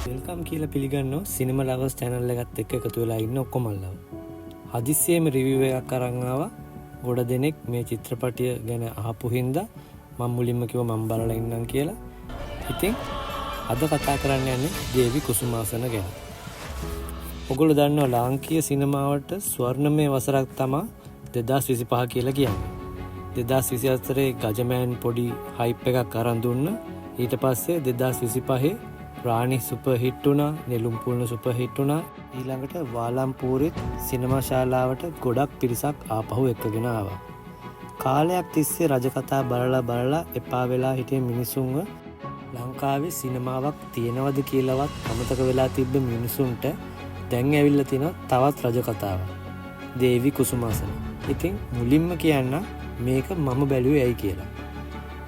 Welcome කියලා පිළිගන්නවා සිනමා ලවර්ස් channel එකත් එක්ක එකතු වෙලා ඉන්න ඔක්කොමල්ලා. හදිස්සියෙම රිවිව් එකක් අරන් ආවා. ගොඩ දෙනෙක් මේ චිත්‍රපටිය ගැන අහපු හින්දා මම මුලින්ම කිව්වා මම බලලා ඉන්නම් කියලා. ඉතින් අද කතා කරන්න යන්නේ දේවි කුසුමාසන ගැන. ඔගොල්ලෝ දන්නවා ලාංකීය සිනමාවට ස්වර්ණමය වසරක් තමයි 2025 කියලා කියන්නේ. 2024 ගජමෑන් පොඩි හයිප් එකක් අරන් දුන්නා. ඊට පස්සේ 2025 රාණි සුපර් හිට් වුණා, නෙළුම් පුල්න සුපර් හිට් වුණා. ඊළඟට වාලම්පූරිත් සිනමා ශාලාවට ගොඩක් පිරිසක් ආපහු එක්කගෙන ආවා. කාලයක් තිස්සේ රජකතා බලලා එපා වෙලා හිටිය මිනිසුන්ව ලංකාවේ සිනමාවක් තියෙනවද කියලාවත් අමතක වෙලා තිබ්බ මිනිසුන්ට දැන් ඇවිල්ලා තිනවා තවත් රජකතාවක්. දේවි කුසුමාසන. ඉතින් මුලින්ම කියන්න මේක මම බැලුවේ ඇයි කියලා.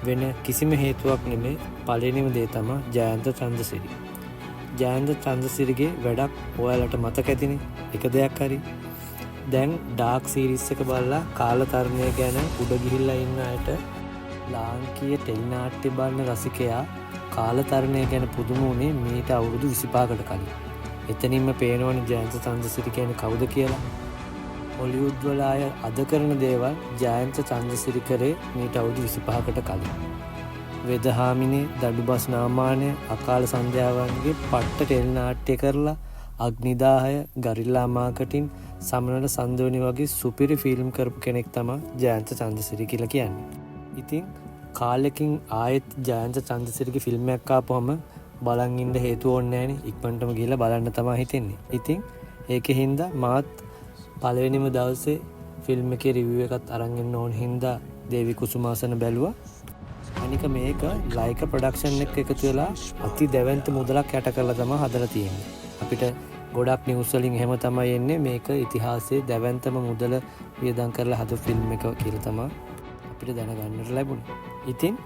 වෙන කිසිම හේතුවක් නෙමේ. පළවෙනිම දේ තමයි ජයන්ත චන්ද්‍රසිරි. ජයන්ත චන්ද්‍රසිරිගේ වැඩක් ඔයාලට මතක ඇතිනේ. එක දෙයක් හරි. දැන් ඩාර්ක් සීරීස් එක බලලා කාලතරණය ගැන උඩ ගිහිල්ලා ඉන්න අයට ලාංකීය ටෙලිනාට්‍ය බලන රසිකයා කාලතරණය ගැන පුදුම වුණේ මීට අවුරුදු 25කට කලින්. එතනින්ම පේනවනේ ජයන්ත චන්ද්‍රසිරි කියන්නේ කවුද කියලා. හොලිවුඩ් වල අය අද කරන දේවල් ජයන්ත චන්ද්‍රසිරි කරේ මීට අවුරුදු 25කට කලින්. වෙදහාමිනේ, දඩුබස් නාමානය, අකාල සන්ධ්‍යාවන්ගේ පට්ට ටෙලිනාට්‍ය කරලා අග්නිදාහය, ගරිල්ලා මාකටින්, සමනල සන්දෝනි වගේ සුපිරි ෆිල්ම් කරපු කෙනෙක් තමයි ජයන්ත චන්ද්‍රසිරි කියලා කියන්නේ. ඉතින් කාලෙකින් ආයෙත් ජයන්ත චන්ද්‍රසිරිගේ ෆිල්ම් එකක් ආපුවම බලන් ඉන්න හේතුව ඕනේ නැහනේ. ඉක්මනටම ගිහලා බලන්න තමයි හිතෙන්නේ. ඉතින් ඒකේ හින්දා මාත් පළවෙනිම දවසේ ෆිල්ම් එකේ රිවිව් එකත් අරන් එන්න ඕන හින්දා දේවි කුසුමාසන බැලුවා. අනික මේක ලයික ප්‍රොඩක්ෂන් එක එකතු වෙලා අති දැවැන්ත මුදලක් යට කරලා තමයි හදලා තියෙන්නේ. අපිට ගොඩක් නිවුස් වලින් එහෙම තමයි එන්නේ මේක ඉතිහාසයේ දැවැන්තම මුදල වියදම් කරලා හදපු ෆිල්ම් එක කියලා තමයි අපිට දැනගන්නට ලැබුණේ. ඉතින්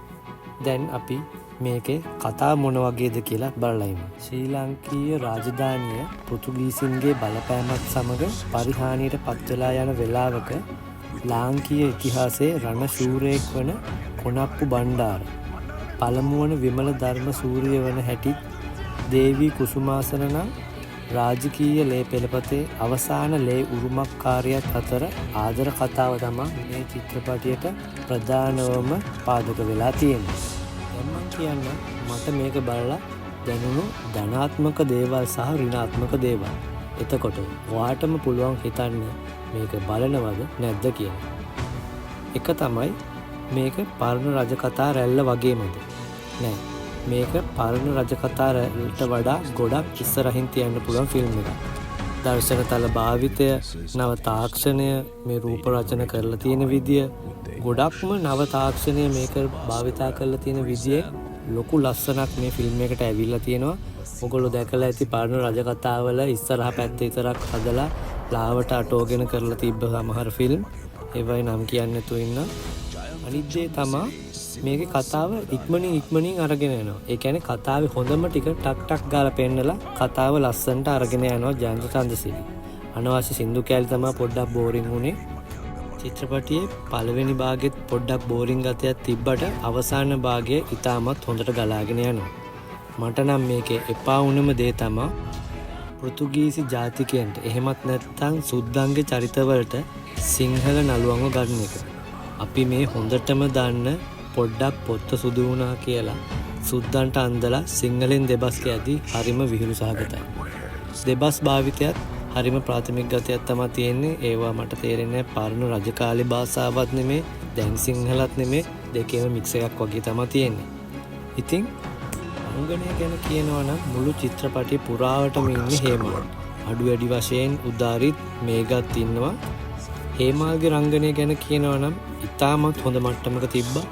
දැන් අපි මේකේ කතා මොන වගේද කියලා බලලා ඉමු. ශ්‍රී ලාංකීය රාජධානිය පෘතුගීසින්ගේ බලපෑමත් සමග පරිහානියට පත් වෙලා යන වෙලාවක ලාංකීය ඉතිහාසයේ රණ ශූරයෙක් වන කොනප්පු බණ්ඩාර පළමුවන විමල ධර්ම සූරිය වන හැටි දේවි කුසුමාසන නම් රාජකීය ලේ පෙළපතේ අවසාන ලේ උරුමකාරියත් අතර ආදර කතාව තමයි මේ චිත්‍රපටියට ප්‍රධානවම පාදක වෙලා තියෙන්නේ. දැන් මම කියන්න මට මේක බලලා දැනුණු ධනාත්මක දේවල් සහ ඍණාත්මක දේවල්. එතකොට ඔයාටම පුළුවන් හිතන්න මේක බලනවද නැද්ද කියලා. එක තමයි මේක පරණ රජකතා රැල්ල වගේමද? නෑ. මේක පරණ රජකතා රැල්ලට වඩා ගොඩක් ඉස්සරහින් තියන්න පුළුවන් ෆිල්ම් එකක්. දර්ශන තල භාවිතය, නව තාක්ෂණය, මේ රූප රචන කරලා තියෙන විදිය, ගොඩක්ම නව තාක්ෂණය මේක භාවිතා කරලා තියෙන විදියේ ලොකු ලස්සනක් මේ ෆිල්ම් එකට ඇවිල්ලා තියෙනවා. ඔයගොල්ලෝ දැකලා ඇති පරණ රජකතාවල ඉස්සරහ පැත්තේ විතරක් හදලා ලාවට අටෝගෙන කරලා තිබ්බ සමහර ෆිල්ම්. ඒවයි නම් කියන්නේ තු ඉන්න. අනිත් දේ තමයි මේකේ කතාව ඉක්මනින් අරගෙන යනවා. ඒ කියන්නේ කතාවේ හොඳම ටික ටක් ගාලා පෙන්නලා කතාව ලස්සනට අරගෙන යනවා ජයන්ත චන්ද්‍රසිරි. අනවශ්‍ය සින්දු කැලි තමයි පොඩ්ඩක් බෝරින් වුනේ. චිත්‍රපටියේ පළවෙනි භාගෙත් පොඩ්ඩක් බෝරින් ගතියක් තිබ්බට අවසාන භාගය ඉතාමත් හොඳට ගලාගෙන යනවා. මට නම් මේකේ එපා වුණම දේ තමයි පෘතුගීසි ජාතිකයන්ට එහෙමත් නැත්නම් සුද්දන්ගේ චරිතවලට සිංහල නළුවන්ව ගන්න එක. අපි මේ හොඳටම දන්න පොඩ්ඩක් පොත්ත සුදු වුණා කියලා සුද්දන්ට අන්දලා සිංහලෙන් දෙබස් කියද්දී හරිම විහිළු සහගතයි. දෙබස් භාවිතයත් හරිම ප්‍රාථමික ගතියක් තමයි තියෙන්නේ. ඒවා මට තේරෙන්නේ පරණ රජකාලේ භාෂාවක් නෙමේ, දැන් සිංහලත් නෙමේ, දෙකේම මික්ස් එකක් වගේ තමයි තියෙන්නේ. ඉතින් රංගනය ගැන කියනවා නම් මුළු චිත්‍රපටිය පුරාවටම ඉන්නේ හේමාල්. අඩු වැඩි වශයෙන් උදාරිත් මේගත් ඉන්නවා. හේමාල්ගේ රංගනය ගැන කියනවා නම් ඉතාමත් හොඳ මට්ටමක තිබ්බා.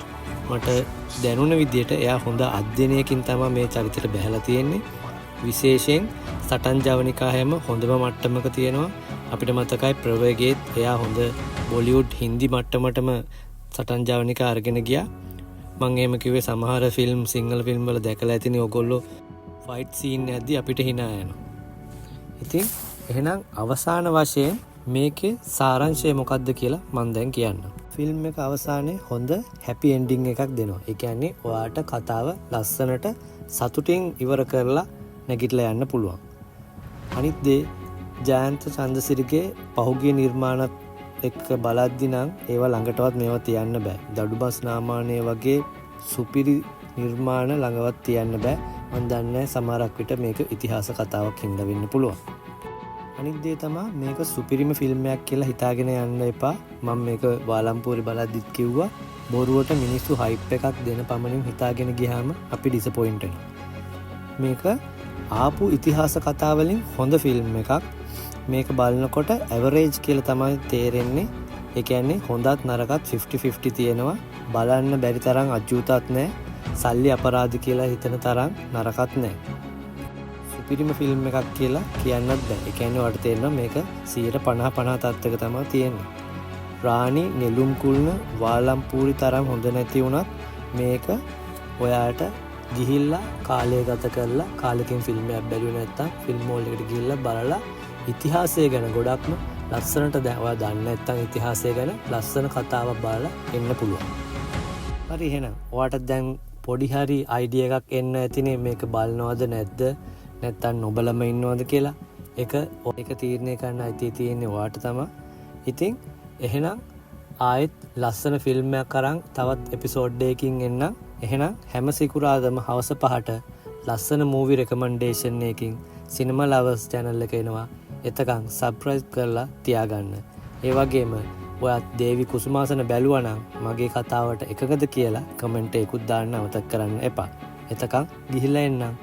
මට දැනුණ විදියට එයා හොඳ අධ්‍යයනයකින් තමයි මේ චරිතයට බැහැලා තියෙන්නේ. විශේෂයෙන් සටන් ජවනිකා හැම හොඳම මට්ටමක තියෙනවා. අපිට මතකයි ප්‍රවේගයේත් එයා හොඳ බොලිවුඩ් හින්දි මට්ටමටම සටන් ජවනිකා අරගෙන ගියා. මම එහෙම කිව්වේ සමහර ෆිල්ම් සිංහල ෆිල්ම් වල දැකලා ඇතිනේ ඔයගොල්ලෝ ෆයිට් සීන් එකදී අපිට hina යනවා. ඉතින් එහෙනම් අවසාන වශයෙන් මේකේ සාරාංශය මොකක්ද කියලා මම දැන් කියන්නම්. ෆිල්ම් එක අවසානයේ හොඳ හැපි එන්ඩින් එකක් දෙනවා. ඒ කියන්නේ ඔයාට කතාව ලස්සනට සතුටින් ඉවර කරලා නැගිටලා යන්න පුළුවන්. අනිත් දේ ජයන්ත චන්ද්‍රසිරිගේ පහුගිය නිර්මාණත් එක්ක බලද්දි නම් ඒවා ළඟටවත් මේවා තියන්න බෑ. දඩුබස් නාමානේ වගේ සුපිරි නිර්මාණ ළඟවත් තියන්න බෑ. මම දන්නේ සමහරක් විට මේක ඉතිහාස කතාවක් හින්දා වෙන්න පුළුවන්. අනිත් දේ තමයි මේක සුපිරිම ෆිල්ම් එකක් කියලා හිතාගෙන යන්න එපා. මම මේක වාලම්පුරේ බලද්දිත් කිව්වා බොරුවට මිනිස්සු හයිප් එකක් දෙන පමණින් හිතාගෙන ගියාම අපි ඩිසපොයින්ට් වෙනවා. මේක ආපු ඉතිහාස කතා වලින් හොඳ ෆිල්ම් එකක්. මේක බලනකොට ඇවරේජ් කියලා තමයි තේරෙන්නේ. ඒ කියන්නේ හොඳත් නරකත් 50-50 තියෙනවා. බලන්න බැරි තරම් අජූතත් නැහැ. සල්ලි අපරාධ කියලා හිතන තරම් නරකත් නැහැ. සුපිරිම ෆිල්ම් එකක් කියලා කියන්නත් බෑ. ඒ කියන්නේ ඔයාලට තේරෙනවා මේක 50-50 තත්ත්වයක තමයි තියෙන්නේ. රාණි නෙළුම් කුල්න වාලම්පූරි තරම් හොඳ නැති වුණත් මේක ඔයාට ගිහිල්ලා කාලය ගත කරලා කාලෙකින් ෆිල්ම් එකක් බැලුවේ නැත්තම් ෆිල්ම් හෝල් එකට ගිහිල්ලා බලලා ඉතිහාසය ගැන ගොඩක්ම ලස්සනට ඔයා දන්නේ නැත්තම් ඉතිහාසය ගැන ලස්සන කතාවක් බලලා එන්න පුළුවන්. හරි එහෙනම් ඔයාට දැන් පොඩි හරි අයිඩියා එකක් එන්න ඇතිනේ මේක බලනවද නැද්ද නැත්තම් නොබලම ඉන්නවද කියලා. ඒක තීරණය කරන්න අයිතිය තියෙන්නේ ඔයාට තමයි. ඉතින් එහෙනම් ආයෙත් ලස්සන ෆිල්ම් එකක් අරන් තවත් එපිසෝඩ් එකකින් එන්නම්. එහෙනම් හැම සිකුරාදම හවස 5ට ලස්සන මූවි රෙකමන්ඩේෂන් එකකින් සිනමා ලවර්ස් channel එක එනවා. එතකන් සබ්ස්ක්‍රයිබ් කරලා තියාගන්න. ඒ වගේම ඔයත් දේවි කුසුමාසන බැලුවා නම් මගේ කතාවට එකගද කියලා කමෙන්ට් එකකුත් දාන්න අමතක කරන්න එපා. එතකන් ගිහිල්ලා එන්නම්.